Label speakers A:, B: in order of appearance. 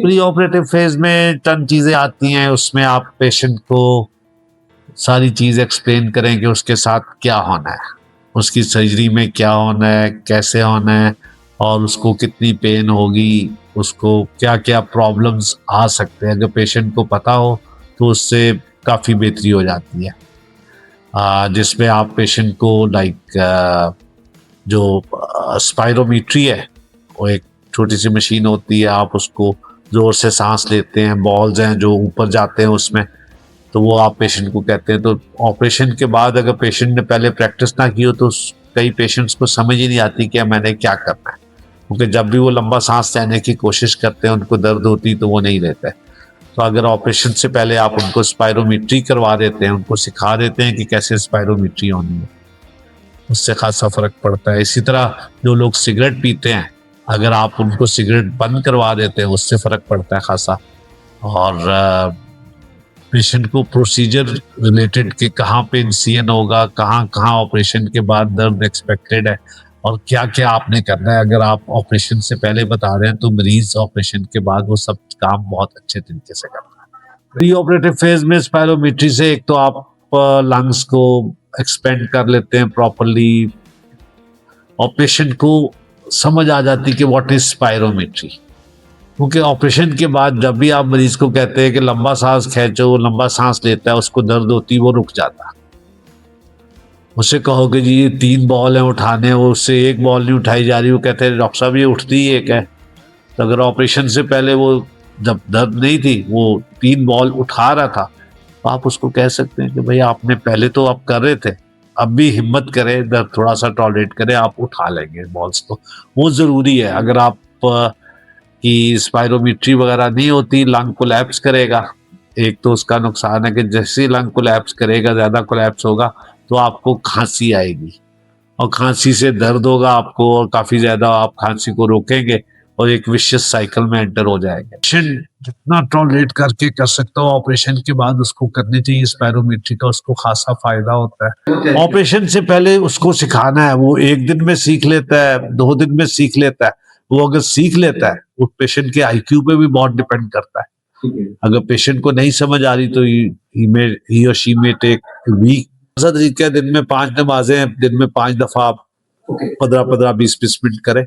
A: Pre operative phase में चंद चीजें आती हैं, उसमें आप पेशेंट को सारी चीज एक्सप्लेन करें कि उसके साथ क्या होना है, उसकी सर्जरी में क्या होना है, कैसे होना है, और उसको कितनी पेन होगी, उसको क्या क्या प्रॉब्लम्स आ सकते हैं। अगर पेशेंट को पता हो तो उससे काफ़ी बेहतरी हो जाती है। जिसमें आप पेशेंट को जो स्पायरोमीट्री है, वो एक छोटी सी मशीन होती है, आप उसको जोर से सांस लेते हैं, बॉल्स हैं जो ऊपर जाते हैं उसमें, तो वो आप पेशेंट को कहते हैं। तो ऑपरेशन के बाद अगर पेशेंट ने पहले प्रैक्टिस ना की हो तो कई पेशेंट्स को समझ ही नहीं आती कि मैंने क्या करना है, क्योंकि जब भी वो लंबा सांस लेने की कोशिश करते हैं उनको दर्द होती तो वो नहीं लेते। तो अगर ऑपरेशन से पहले आप उनको स्पायरोमीट्री करवा देते हैं, उनको सिखा देते हैं कि कैसे स्पायरोमीट्री होनी है, उससे खासा फर्क पड़ता है। इसी तरह जो लोग सिगरेट पीते हैं, अगर आप उनको सिगरेट बंद करवा देते हैं उससे फर्क पड़ता है खासा। और पेशेंट को प्रोसीजर रिलेटेड कि कहाँ पे इंसिजन होगा, कहाँ कहाँ ऑपरेशन के बाद दर्द एक्सपेक्टेड है, और क्या क्या आपने करना है, अगर आप ऑपरेशन से पहले बता रहे हैं तो मरीज ऑपरेशन के बाद वो सब काम बहुत अच्छे तरीके से करता है। प्री ऑपरेटिव फेज में स्पायरोमीट्री से एक तो आप लंग्स को एक्सपेंड कर लेते हैं प्रॉपरली, और पेशेंट को समझ आ जाती है कि व्हाट इज स्पायरोमेट्री। क्योंकि ऑपरेशन के बाद जब भी आप मरीज को कहते हैं कि लंबा सांस खींचो, वो लंबा सांस लेता है, उसको दर्द होती है, वो रुक जाता है। उससे कहो कि जी ये 3 बॉल हैं उठाने, वो उससे 1 बॉल नहीं उठाई जा रही, वो कहते हैं डॉक्टर साहब ये उठती ही एक है। तो अगर ऑपरेशन से पहले वो जब दर्द नहीं थी वो 3 बॉल उठा रहा था, तो आप उसको कह सकते हैं कि भाई आपने पहले तो आप कर रहे थे, अब भी हिम्मत करें, दर्द थोड़ा सा टॉलरेट करें, आप उठा लेंगे बॉल्स को। वो ज़रूरी है। अगर आप की स्पायरोमीट्री वगैरह नहीं होती, लंग कोलैप्स करेगा। एक तो उसका नुकसान है कि जैसे ही लंग कोलैप्स करेगा, ज़्यादा कोलैप्स होगा, तो आपको खांसी आएगी, और खांसी से दर्द होगा आपको, और काफ़ी ज़्यादा आप खांसी को रोकेंगे और एक विशियस साइकिल में एंटर हो जाएगा। पेशेंट जितना टॉलरेट करके कर सकता हो ऑपरेशन के बाद उसको करनी चाहिए स्पायरोमीट्री का, उसको खासा फायदा होता है। ऑपरेशन से पहले उसको सिखाना है, वो 1 दिन में सीख लेता है, 2 दिन में सीख लेता है। वो अगर सीख लेता है, वो पेशेंट के आईक्यू पे भी बहुत डिपेंड करता है। अगर पेशेंट को नहीं समझ आ रही तो ही और शी में टेक वीक। ऐसा तरीका है, दिन में 5 नमाजें, दिन में 5 दफा आप 15-15, 20-20 मिनट करें।